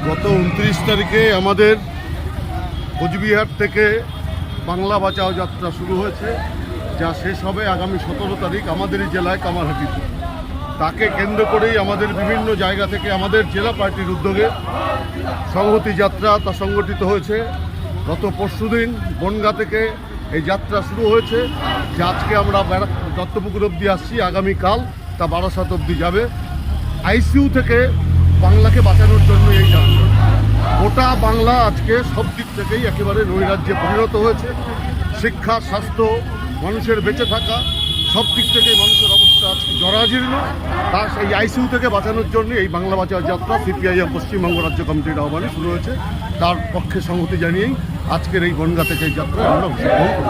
গত 29 তারিখে আমাদের কোচবিহার থেকে বাংলা বাঁচাও যাত্রা শুরু হয়েছে, যা শেষ হবে আগামী 17 তারিখ আমাদেরই জেলায় কামারহাটিতে। তাকে কেন্দ্র করেই আমাদের বিভিন্ন জায়গা থেকে আমাদের জেলা পার্টির উদ্যোগে সংহতি যাত্রা তা সংগঠিত হয়েছে। গত পরশুদিন বনগাঁ থেকে এই যাত্রা শুরু হয়েছে, যে আজকে আমরা দত্তপুকুর অবধি আসছি, আগামীকাল তা বারাসাত অবধি যাবে। আইসিইউ থেকে বাংলাকে বাঁচানোর জন্য এই যাত্রা। গোটা বাংলা আজকে সব দিক থেকেই একেবারে নৈরাজ্যে পরিণত হয়েছে। শিক্ষা, স্বাস্থ্য, মানুষের বেঁচে থাকা সব দিক থেকেই মানুষের অবস্থা আজকে জরাজীর্ণ। তার সেই আইসিইউ থেকে বাঁচানোর জন্য এই বাংলা বাঁচাও যাত্রা সিপিআইএম পশ্চিমবঙ্গ রাজ্য কমিটির আহ্বানে শুরু হয়েছে। তার পক্ষে সংহতি জানিয়েই আজকের এই বনগাঁ থেকে এই যাত্রা আমরা অংশগ্রহণ করব।